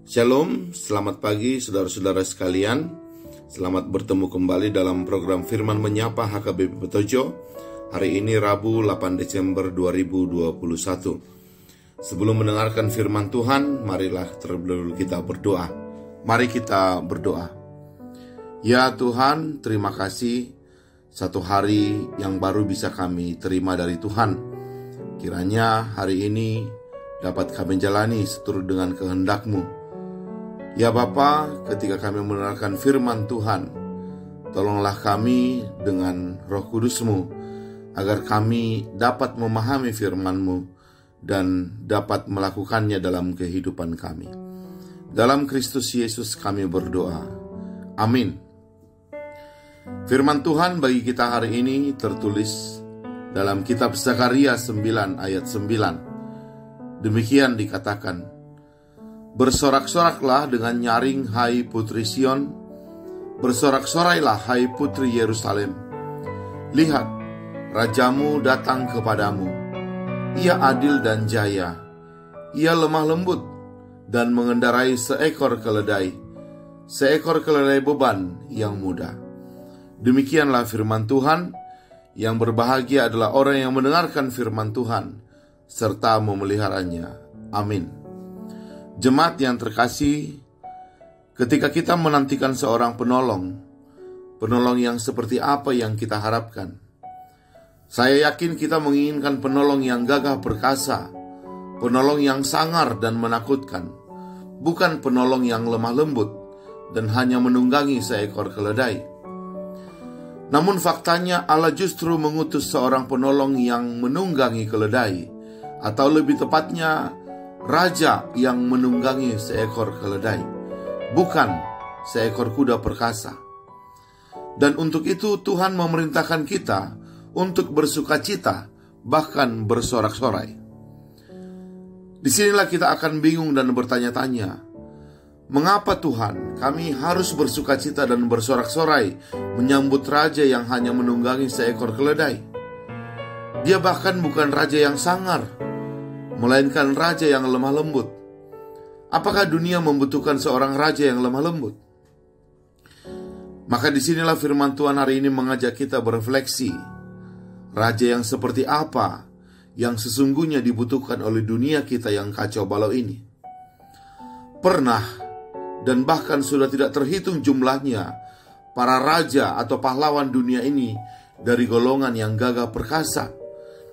Shalom, selamat pagi saudara-saudara sekalian. Selamat bertemu kembali dalam program Firman Menyapa HKBP Petojo. Hari ini Rabu 8 Desember 2021. Sebelum mendengarkan firman Tuhan, marilah terlebih dahulu kita berdoa. Mari kita berdoa. Ya Tuhan, terima kasih satu hari yang baru bisa kami terima dari Tuhan. Kiranya hari ini dapat kami jalani seturut dengan kehendak-Mu. Ya Bapa, ketika kami mendengarkan firman Tuhan, tolonglah kami dengan Roh Kudus-Mu, agar kami dapat memahami firman-Mu dan dapat melakukannya dalam kehidupan kami. Dalam Kristus Yesus kami berdoa. Amin. Firman Tuhan bagi kita hari ini tertulis dalam kitab Zakaria 9 ayat 9. Demikian dikatakan, bersorak-soraklah dengan nyaring, hai putri Sion. Bersorak-sorailah, hai putri Yerusalem. Lihat, rajamu datang kepadamu. Ia adil dan jaya. Ia lemah lembut dan mengendarai seekor keledai. Seekor keledai beban yang mudah. Demikianlah firman Tuhan. Yang berbahagia adalah orang yang mendengarkan firman Tuhan serta memeliharanya. Amin. Jemaat yang terkasih, ketika kita menantikan seorang penolong yang seperti apa yang kita harapkan? Saya yakin kita menginginkan penolong yang gagah perkasa, penolong yang sangar dan menakutkan, bukan penolong yang lemah lembut dan hanya menunggangi seekor keledai. Namun faktanya Allah justru mengutus seorang penolong yang menunggangi keledai, atau lebih tepatnya raja yang menunggangi seekor keledai, bukan seekor kuda perkasa. Dan untuk itu Tuhan memerintahkan kita untuk bersukacita, bahkan bersorak-sorai. Disinilah kita akan bingung dan bertanya-tanya, mengapa Tuhan kami harus bersukacita dan bersorak-sorai menyambut raja yang hanya menunggangi seekor keledai? Dia bahkan bukan raja yang sangar, melainkan raja yang lemah lembut. Apakah dunia membutuhkan seorang raja yang lemah lembut? Maka disinilah firman Tuhan hari ini mengajak kita berefleksi. Raja yang seperti apa yang sesungguhnya dibutuhkan oleh dunia kita yang kacau balau ini? Pernah dan bahkan sudah tidak terhitung jumlahnya para raja atau pahlawan dunia ini dari golongan yang gagah perkasa,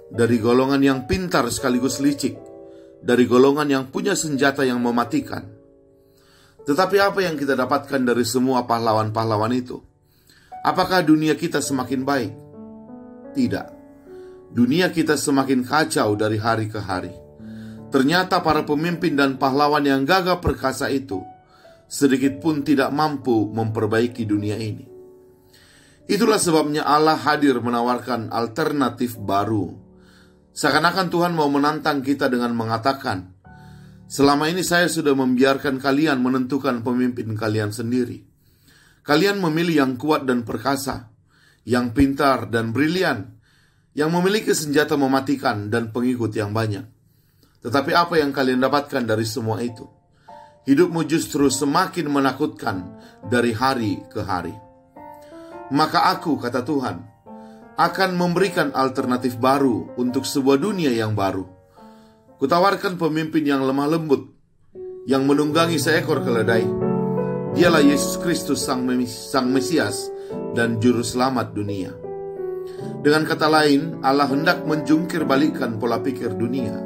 dari golongan yang pintar sekaligus licik, dari golongan yang punya senjata yang mematikan. Tetapi apa yang kita dapatkan dari semua pahlawan-pahlawan itu? Apakah dunia kita semakin baik? Tidak. Dunia kita semakin kacau dari hari ke hari. Ternyata para pemimpin dan pahlawan yang gagah perkasa itu sedikit pun tidak mampu memperbaiki dunia ini. Itulah sebabnya Allah hadir menawarkan alternatif baru. Seakan-akan Tuhan mau menantang kita dengan mengatakan, selama ini saya sudah membiarkan kalian menentukan pemimpin kalian sendiri. Kalian memilih yang kuat dan perkasa, yang pintar dan brilian, yang memiliki senjata mematikan dan pengikut yang banyak. Tetapi apa yang kalian dapatkan dari semua itu? Hidupmu justru semakin menakutkan dari hari ke hari. Maka aku, kata Tuhan, akan memberikan alternatif baru untuk sebuah dunia yang baru. Kutawarkan pemimpin yang lemah lembut, yang menunggangi seekor keledai. Dialah Yesus Kristus Sang Mesias dan Juru Selamat dunia. Dengan kata lain, Allah hendak menjungkir balikan pola pikir dunia.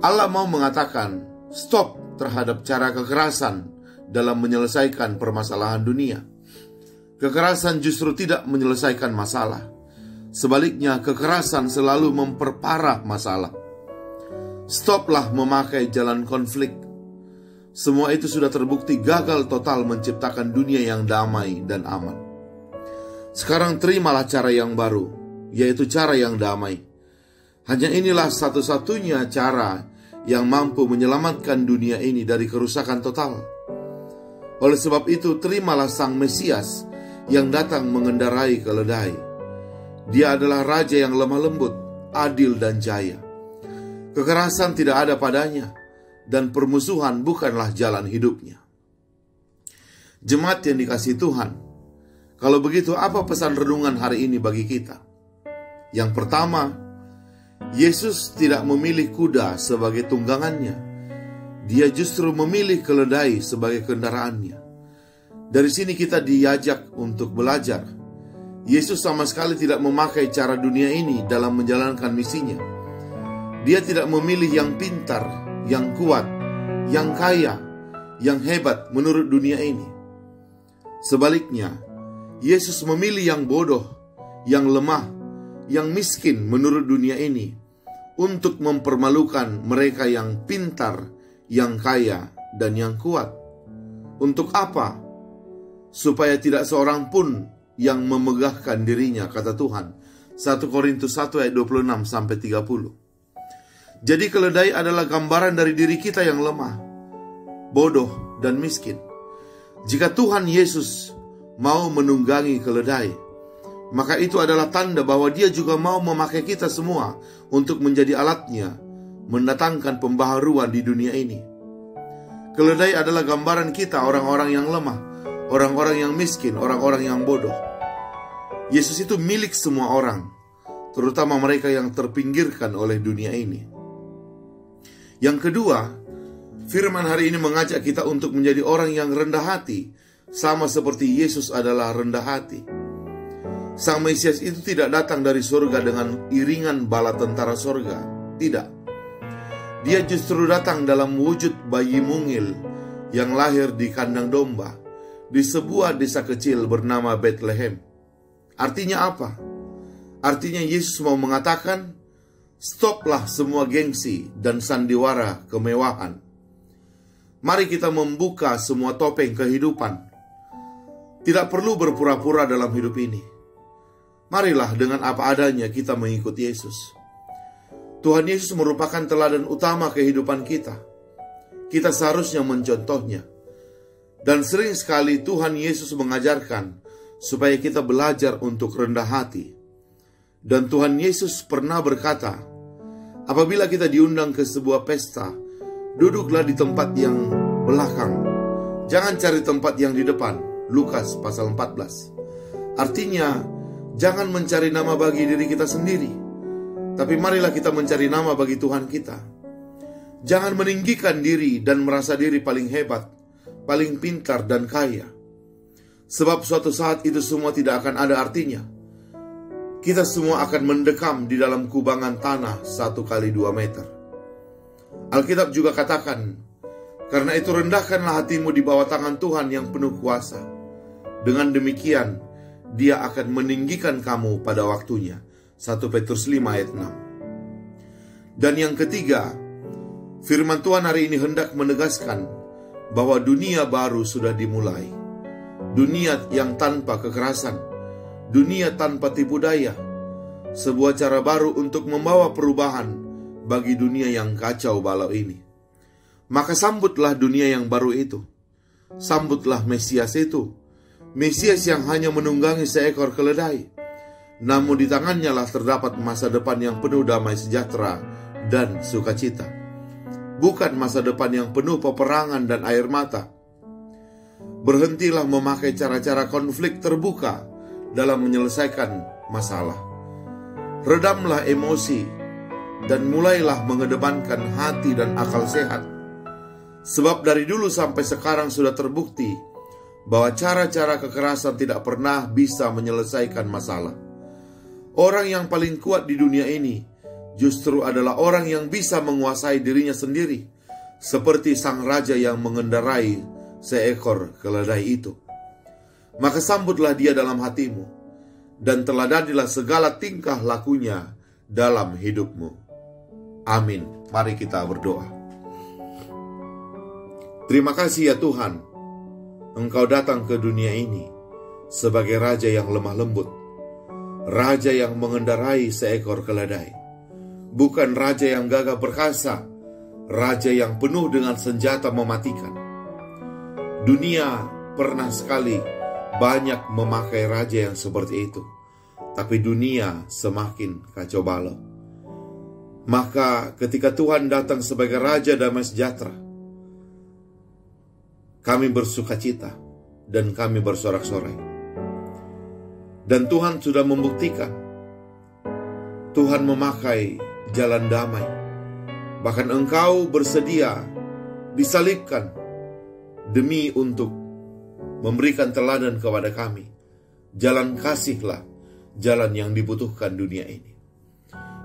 Allah mau mengatakan, stop terhadap cara kekerasan dalam menyelesaikan permasalahan dunia. Kekerasan justru tidak menyelesaikan masalah. Sebaliknya, kekerasan selalu memperparah masalah. Stoplah memakai jalan konflik. Semua itu sudah terbukti gagal total menciptakan dunia yang damai dan aman. Sekarang terimalah cara yang baru, yaitu cara yang damai. Hanya inilah satu-satunya cara yang mampu menyelamatkan dunia ini dari kerusakan total. Oleh sebab itu, terimalah Sang Mesias yang datang mengendarai keledai. Dia adalah raja yang lemah lembut, adil dan jaya. Kekerasan tidak ada padanya, dan permusuhan bukanlah jalan hidupnya. Jemaat yang dikasihi Tuhan, kalau begitu apa pesan renungan hari ini bagi kita? Yang pertama, Yesus tidak memilih kuda sebagai tunggangannya. Dia justru memilih keledai sebagai kendaraannya. Dari sini kita diajak untuk belajar. Yesus sama sekali tidak memakai cara dunia ini dalam menjalankan misinya. Dia tidak memilih yang pintar, yang kuat, yang kaya, yang hebat menurut dunia ini. Sebaliknya, Yesus memilih yang bodoh, yang lemah, yang miskin menurut dunia ini untuk mempermalukan mereka yang pintar, yang kaya, dan yang kuat. Untuk apa? Supaya tidak seorang pun yang memegahkan dirinya, kata Tuhan. 1 Korintus 1 ayat 26-30. Jadi keledai adalah gambaran dari diri kita yang lemah, bodoh, dan miskin. Jika Tuhan Yesus mau menunggangi keledai, maka itu adalah tanda bahwa Dia juga mau memakai kita semua untuk menjadi alatnya, mendatangkan pembaharuan di dunia ini. Keledai adalah gambaran kita, orang-orang yang lemah, orang-orang yang miskin, orang-orang yang bodoh. Yesus itu milik semua orang, terutama mereka yang terpinggirkan oleh dunia ini. Yang kedua, firman hari ini mengajak kita untuk menjadi orang yang rendah hati, sama seperti Yesus adalah rendah hati. Sang Mesias itu tidak datang dari surga dengan iringan bala tentara surga. Tidak. Dia justru datang dalam wujud bayi mungil yang lahir di kandang domba di sebuah desa kecil bernama Bethlehem. Artinya apa? Artinya Yesus mau mengatakan, stoplah semua gengsi dan sandiwara kemewahan. Mari kita membuka semua topeng kehidupan. Tidak perlu berpura-pura dalam hidup ini. Marilah dengan apa adanya kita mengikut Yesus. Tuhan Yesus merupakan teladan utama kehidupan kita. Kita seharusnya mencontohnya. Dan sering sekali Tuhan Yesus mengajarkan supaya kita belajar untuk rendah hati. Dan Tuhan Yesus pernah berkata, apabila kita diundang ke sebuah pesta, duduklah di tempat yang belakang. Jangan cari tempat yang di depan. Lukas pasal 14. Artinya, jangan mencari nama bagi diri kita sendiri, tapi marilah kita mencari nama bagi Tuhan kita. Jangan meninggikan diri dan merasa diri paling hebat, paling pintar dan kaya. Sebab suatu saat itu semua tidak akan ada artinya. Kita semua akan mendekam di dalam kubangan tanah 1 kali 2 meter. Alkitab juga katakan, karena itu rendahkanlah hatimu di bawah tangan Tuhan yang penuh kuasa. Dengan demikian, Dia akan meninggikan kamu pada waktunya. 1 Petrus 5 ayat 6. Dan yang ketiga, firman Tuhan hari ini hendak menegaskan bahwa dunia baru sudah dimulai. Dunia yang tanpa kekerasan, dunia tanpa tipu daya, sebuah cara baru untuk membawa perubahan bagi dunia yang kacau balau ini. Maka sambutlah dunia yang baru itu. Sambutlah Mesias itu. Mesias yang hanya menunggangi seekor keledai, namun di tangannya lah terdapat masa depan yang penuh damai sejahtera dan sukacita. Bukan masa depan yang penuh peperangan dan air mata. Berhentilah memakai cara-cara konflik terbuka dalam menyelesaikan masalah. Redamlah emosi dan mulailah mengedepankan hati dan akal sehat. Sebab dari dulu sampai sekarang sudah terbukti bahwa cara-cara kekerasan tidak pernah bisa menyelesaikan masalah. Orang yang paling kuat di dunia ini justru adalah orang yang bisa menguasai dirinya sendiri, seperti sang raja yang mengendarai seekor keledai itu. Maka sambutlah dia dalam hatimu, dan teladanilah segala tingkah lakunya dalam hidupmu. Amin. Mari kita berdoa. Terima kasih ya Tuhan, Engkau datang ke dunia ini sebagai Raja yang lemah lembut, Raja yang mengendarai seekor keledai. Bukan Raja yang gagah perkasa, Raja yang penuh dengan senjata mematikan. Dunia pernah sekali banyak memakai Raja yang seperti itu, tapi dunia semakin kacau balau. Maka ketika Tuhan datang sebagai Raja Damai Sejahtera, kami bersuka cita dan kami bersorak-sorai. Dan Tuhan sudah membuktikan, Tuhan memakai jalan damai. Bahkan engkau bersedia disalibkan demi untuk memberikan teladan kepada kami. Jalan kasihlah jalan yang dibutuhkan dunia ini.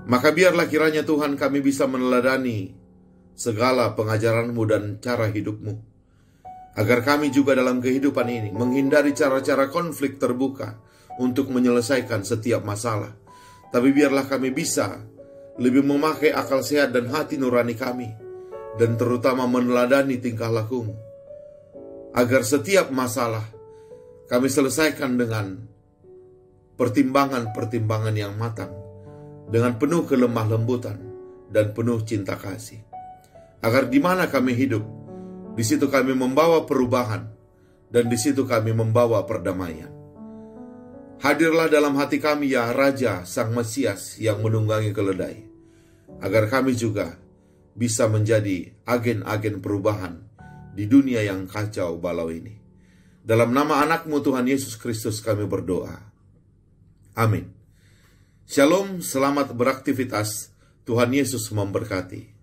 Maka biarlah kiranya Tuhan kami bisa meneladani segala pengajaran-Mu dan cara hidup-Mu, agar kami juga dalam kehidupan ini menghindari cara-cara konflik terbuka untuk menyelesaikan setiap masalah. Tapi biarlah kami bisa lebih memakai akal sehat dan hati nurani kami, dan terutama meneladani tingkah laku-Mu, agar setiap masalah kami selesaikan dengan pertimbangan-pertimbangan yang matang, dengan penuh kelemah lembutan dan penuh cinta kasih. Agar di mana kami hidup, di situ kami membawa perubahan, dan di situ kami membawa perdamaian. Hadirlah dalam hati kami ya Raja Sang Mesias yang menunggangi keledai, agar kami juga bisa menjadi agen-agen perubahan di dunia yang kacau balau ini. Dalam nama anak-Mu Tuhan Yesus Kristus kami berdoa. Amin. Shalom, selamat beraktivitas. Tuhan Yesus memberkati.